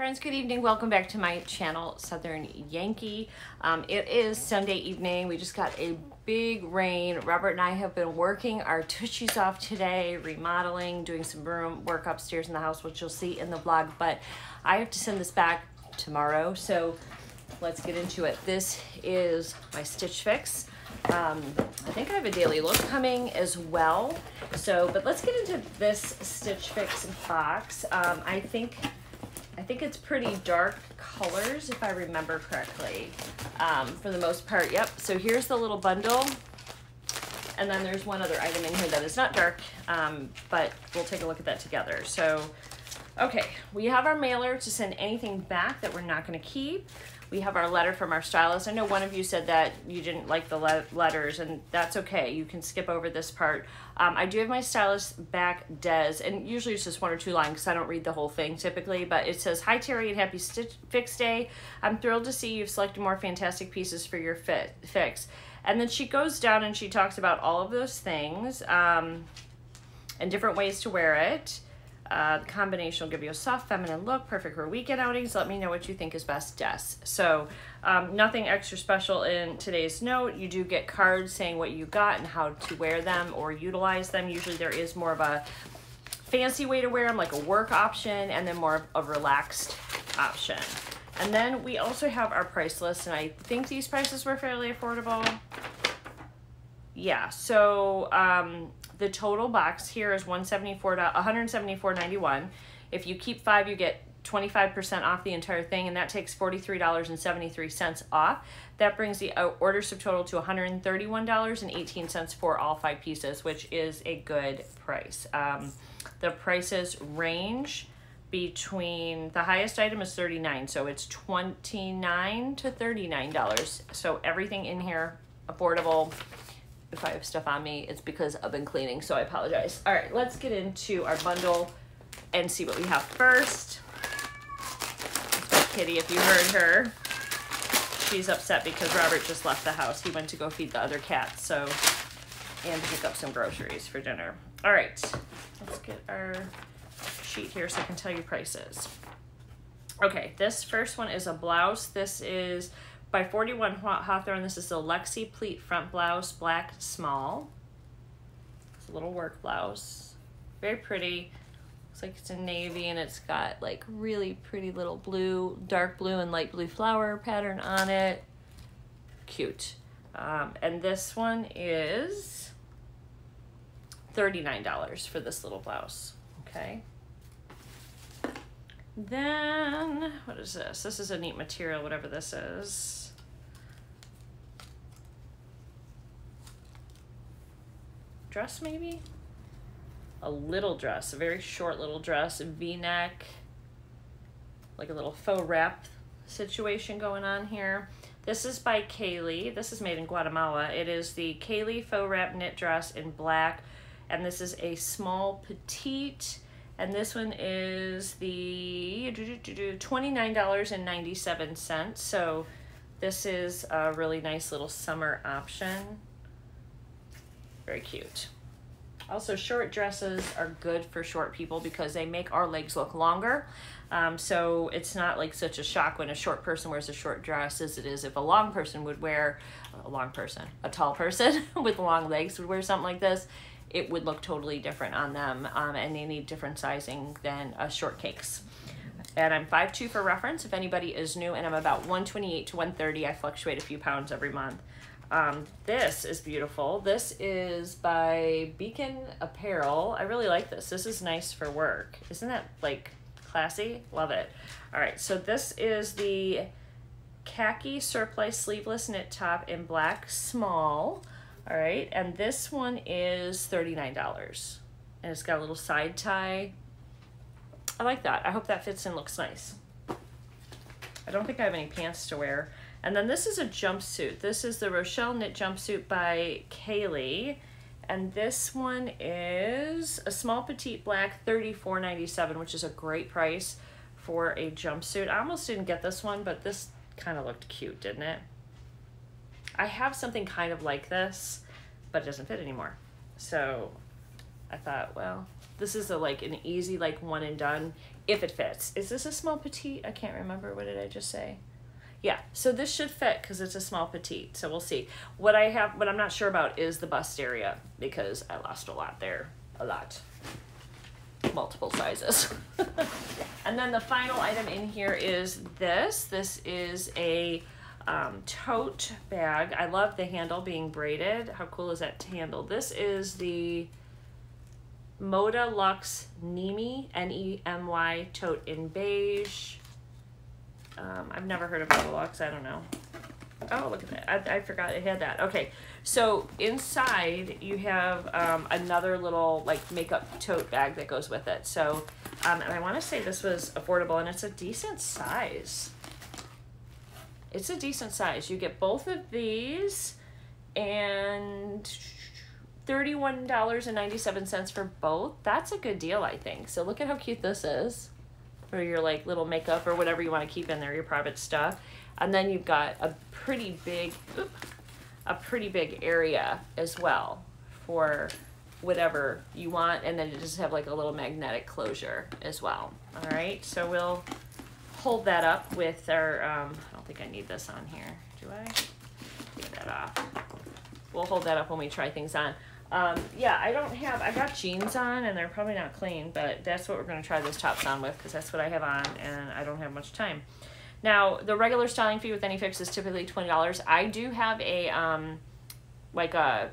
friends, good evening. Welcome back to my channel, Southern Yankee. It is Sunday evening. We just got a big rain. Robert and I have been working our tushies off today, remodeling, doing some room work upstairs in the house, which you'll see in the vlog, but I have to send this back tomorrow, so let's get into it. This is my Stitch Fix. I think I have a daily look coming as well. But let's get into this Stitch Fix box. I think it's pretty dark colors, if I remember correctly, for the most part. Yep, so here's the little bundle. And then there's one other item in here that is not dark, but we'll take a look at that together. So, okay, we have our mailer to send anything back that we're not gonna keep. We have our letter from our stylist. I know one of you said that you didn't like the letters, and that's okay. You can skip over this part. I do have my stylist back, Des, and usually it's just one or two lines because I don't read the whole thing typically, but it says, "Hi Terry and happy Stitch Fix Day. I'm thrilled to see you've selected more fantastic pieces for your fix." And then she goes down and she talks about all of those things and different ways to wear it. The combination will give you a soft feminine look, perfect for weekend outings. Let me know what you think is best, Des. So nothing extra special in today's note. You do get cards saying what you got and how to wear them or utilize them. Usually there is more of a fancy way to wear them, like a work option, and then more of a relaxed option. And then we also have our price list, and I think these prices were fairly affordable. Yeah, so the total box here is $174.91. If you keep 5, you get 25% off the entire thing, and that takes $43.73 off. That brings the order subtotal to $131.18 for all 5 pieces, which is a good price. The prices range between, the highest item is $39, so it's $29 to $39. So everything in here, affordable. If I have stuff on me, it's because I've been cleaning, so I apologize. All right, let's get into our bundle and see what we have first. That's my kitty, if you heard her. She's upset because Robert just left the house. He went to go feed the other cats, so, and pick up some groceries for dinner. All right, let's get our sheet here so I can tell you prices. Okay, this first one is a blouse. This is by 41 Hawthorne. This is a Lexi pleat front blouse, black small. It's a little work blouse. Very pretty. Looks like it's in navy, and it's got like really pretty little blue, dark blue and light blue flower pattern on it. Cute. And this one is $39 for this little blouse. Okay. Then, what is this? This is a neat material, whatever this is. Dress, maybe? A little dress, a very short little dress, a V-neck, like a little faux wrap situation going on here. This is by Kaylee. This is made in Guatemala. It is the Kaylee faux wrap knit dress in black, and this is a small petite. And this one is the $29.97. So this is a really nice little summer option. Very cute. Also, short dresses are good for short people because they make our legs look longer. So it's not like such a shock when a short person wears a short dress as it is if a long person would wear, a tall person with long legs would wear something like this. It would look totally different on them, and they need different sizing than short cakes. And I'm 5'2" for reference if anybody is new, and I'm about 128 to 130. I fluctuate a few pounds every month. This is beautiful. This is by Beacon Apparel. I really like this. This is nice for work. Isn't that like classy? Love it. All right, so this is the khaki surplice sleeveless knit top in black small. All right, and this one is $39, and it's got a little side tie. I like that. I hope that fits and looks nice. I don't think I have any pants to wear. And then this is a jumpsuit. This is the Rochelle knit jumpsuit by Kaylee, and this one is a small petite black, $34.97, which is a great price for a jumpsuit. I almost didn't get this one, but this kind of looked cute, didn't it? I have something kind of like this, but it doesn't fit anymore. So I thought, well, This is like an easy, like one and done if it fits. Is this a small petite? I can't remember. What did I just say? Yeah, so this should fit because it's a small petite. So we'll see. What I'm not sure about is the bust area because I lost a lot there. A lot. Multiple sizes. And then the final item in here is this. This is a tote bag. I love the handle being braided. How cool is that handle? This is the Moda Luxe Nemi, N-E-M-Y tote in beige. I've never heard of Moda Luxe. I don't know. Oh, look at that. I forgot it had that. Okay, so inside you have another little like makeup tote bag that goes with it. So, and I want to say this was affordable, and it's a decent size. It's a decent size. You get both of these, and $31.97 for both. That's a good deal, I think. So look at how cute this is for your like little makeup or whatever you want to keep in there, your private stuff. And then you've got a pretty big area as well for whatever you want. And then you just have like a little magnetic closure as well. All right, so we'll hold that up with our, I don't think I need this on here. Do I? Take that off. We'll hold that up when we try things on. Yeah, I got jeans on and they're probably not clean, but that's what we're going to try those tops on with because that's what I have on and I don't have much time. Now, the regular styling fee with any fix is typically $20. I do have a, like a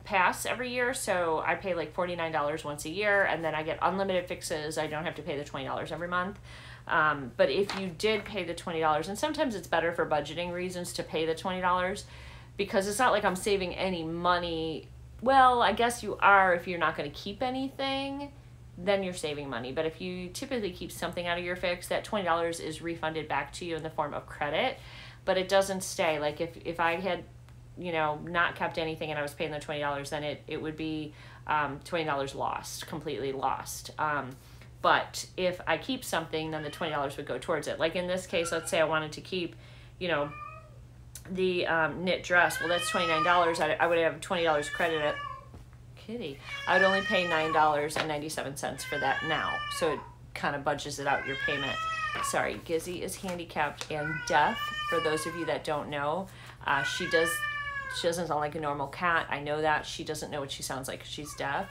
pass every year, so I pay like $49 once a year and then I get unlimited fixes. I don't have to pay the $20 every month. But if you did pay the $20, and sometimes it's better for budgeting reasons to pay the $20 because it's not like I'm saving any money. Well, I guess you are if you're not going to keep anything, then you're saving money. But if you typically keep something out of your fix, that $20 is refunded back to you in the form of credit, but it doesn't stay. Like if I had, you know, not kept anything and I was paying the $20, then it would be $20 lost, completely lost. But if I keep something, then the $20 would go towards it. Like in this case, let's say I wanted to keep, you know, the knit dress. Well, that's $29. I would have $20 credit. Kitty. I would only pay $9.97 for that now. So it kind of budgets it out, your payment. Sorry, Gizzy is handicapped and deaf. For those of you that don't know, she doesn't sound like a normal cat. I know that. She doesn't know what she sounds like because she's deaf.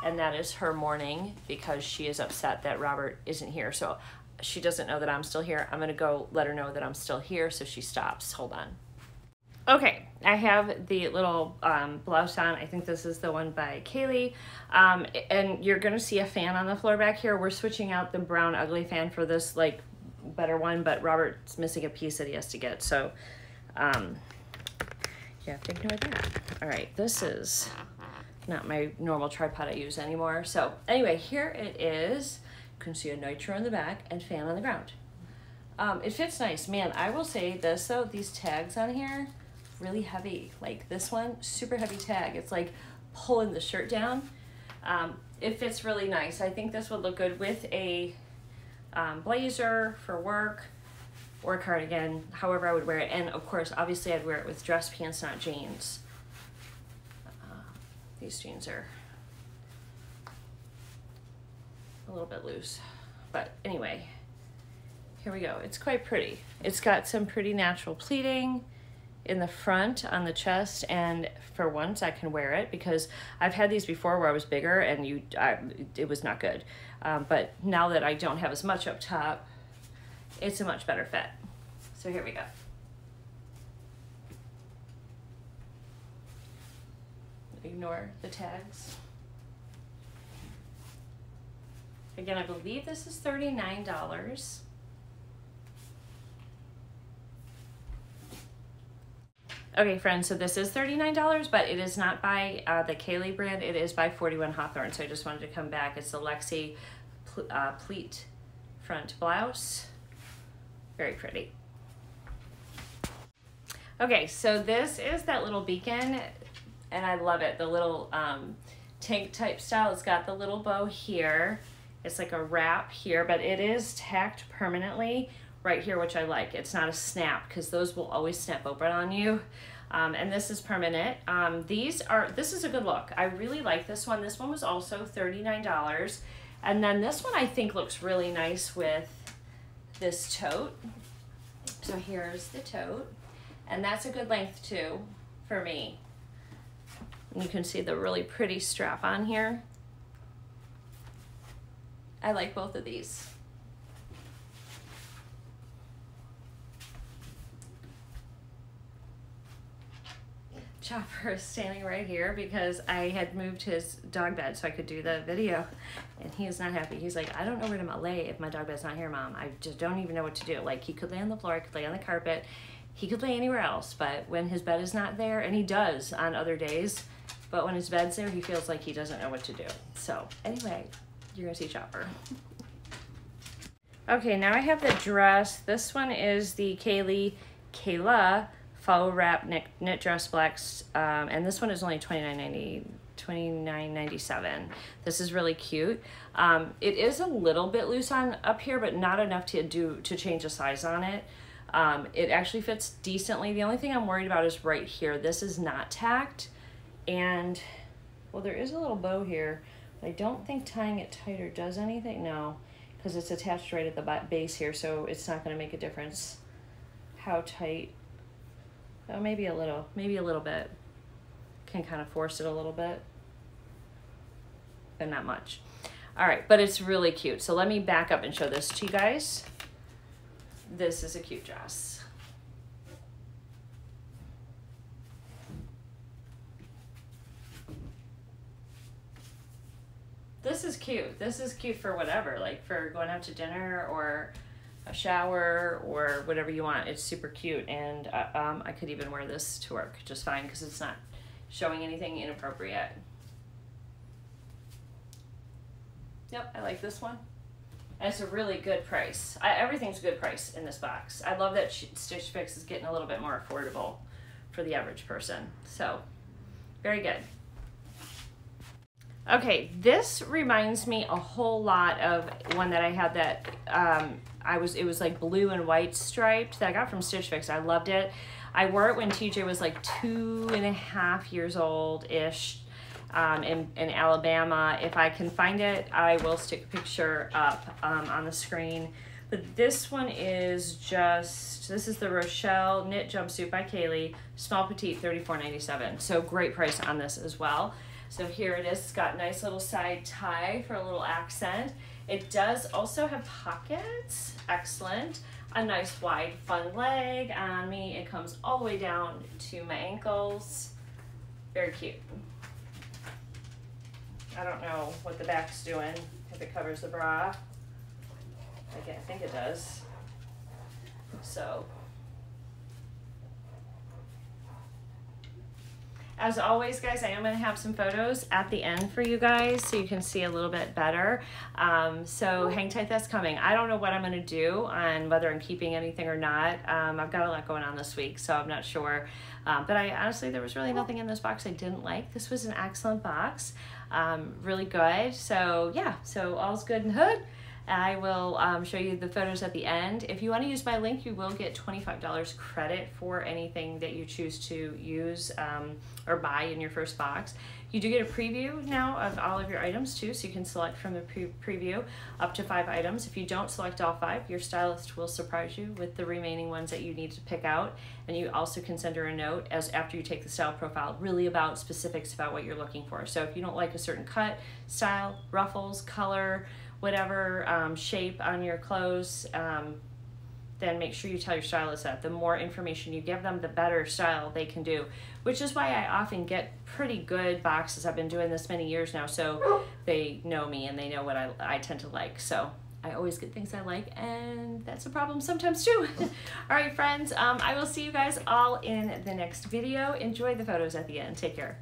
And that is her mourning because she is upset that Robert isn't here. So she doesn't know that I'm still here. I'm going to go let her know that I'm still here so she stops. Hold on. Okay, I have the little blouse on. I think this is the one by Kaylee. And you're going to see a fan on the floor back here. We're switching out the brown ugly fan for this like better one, but Robert's missing a piece that he has to get. So you have to ignore that. All right, this is not my normal tripod I use anymore. So anyway, here it is. You can see a nitro in the back and fan on the ground. It fits nice. Man, I will say this though, these tags on here, really heavy. Like this one, super heavy tag. It's like pulling the shirt down. It fits really nice. I think this would look good with a blazer for work or a cardigan, however I would wear it. And of course, obviously I'd wear it with dress pants, not jeans. These jeans are a little bit loose, but anyway, here we go. It's quite pretty. It's got some pretty natural pleating in the front on the chest, and for once I can wear it because I've had these before where I was bigger and it was not good. But now that I don't have as much up top, it's a much better fit. So here we go. Ignore the tags. Again, I believe this is $39. Okay, friends, so this is $39, but it is not by the Kaylee brand. It is by 41 Hawthorne. So I just wanted to come back. It's the Lexi pleat front blouse. Very pretty. Okay, so this is that little beacon, and I love it. The little tank type style. It's got the little bow here. It's like a wrap here, but it is tacked permanently right here, which I like. It's not a snap because those will always snap open on you. And this is permanent. This is a good look. I really like this one. This one was also $39. And then this one I think looks really nice with this tote. So here's the tote. And that's a good length too for me. And you can see the really pretty strap on here. I like both of these. Chopper is standing right here because I had moved his dog bed so I could do the video, and he is not happy. He's like, I don't know where to lay if my dog bed's not here, Mom. I just don't even know what to do. Like, he could lay on the floor, I could lay on the carpet, he could lay anywhere else, but when his bed is not there, and he does on other days, but when his bed's there, he feels like he doesn't know what to do. So anyway, you're gonna see Chopper. Okay, now I have the dress. This one is the Kayla faux wrap knit dress blacks, and this one is only $29.97. This is really cute. It is a little bit loose on up here, but not enough to change the size on it. It actually fits decently. The only thing I'm worried about is right here. This is not tacked, and well, there is a little bow here, but I don't think tying it tighter does anything. No, because it's attached right at the base here, so it's not going to make a difference how tight. Oh, maybe a little bit. Can kind of force it a little bit, but not much. All right, but it's really cute. So let me back up and show this to you guys. This is a cute dress. This is cute. This is cute for whatever, like for going out to dinner or a shower or whatever you want. It's super cute, and I could even wear this to work just fine because it's not showing anything inappropriate. Yep, I like this one. And it's a really good price. Everything's a good price in this box. I love that Stitch Fix is getting a little bit more affordable for the average person. So, very good. Okay, this reminds me a whole lot of one that I had that it was like blue and white striped that I got from Stitch Fix. I loved it. I wore it when TJ was like 2.5 years old-ish in Alabama. If I can find it, I will stick a picture up on the screen. But this one is this is the Rochelle Knit Jumpsuit by Kaylee, small petite, $34.97. So great price on this as well. So here it is. It's got a nice little side tie for a little accent. It does also have pockets. Excellent. A nice wide fun leg on me. It comes all the way down to my ankles. Very cute. I don't know what the back's doing, if it covers the bra. I think it does. So, as always, guys, I am going to have some photos at the end for you guys so you can see a little bit better. So hang tight, that's coming. I don't know what I'm going to do on whether I'm keeping anything or not. I've got a lot going on this week, so I'm not sure. But honestly, there was really nothing in this box I didn't like. This was an excellent box. Really good. So yeah, so all's good in the hood. I will show you the photos at the end. If you want to use my link, you will get $25 credit for anything that you choose to use or buy in your first box. You do get a preview now of all of your items too, so you can select from the preview up to 5 items. If you don't select all 5, your stylist will surprise you with the remaining ones that you need to pick out. And you also can send her a note after you take the style profile, really about specifics about what you're looking for. So if you don't like a certain cut, style, ruffles, color, whatever shape on your clothes, then make sure you tell your stylist that. The more information you give them, the better style they can do, which is why I often get pretty good boxes. I've been doing this many years now, so they know me and they know what I tend to like. So I always get things I like, and that's a problem sometimes too. All right, friends, I will see you guys all in the next video. Enjoy the photos at the end. Take care.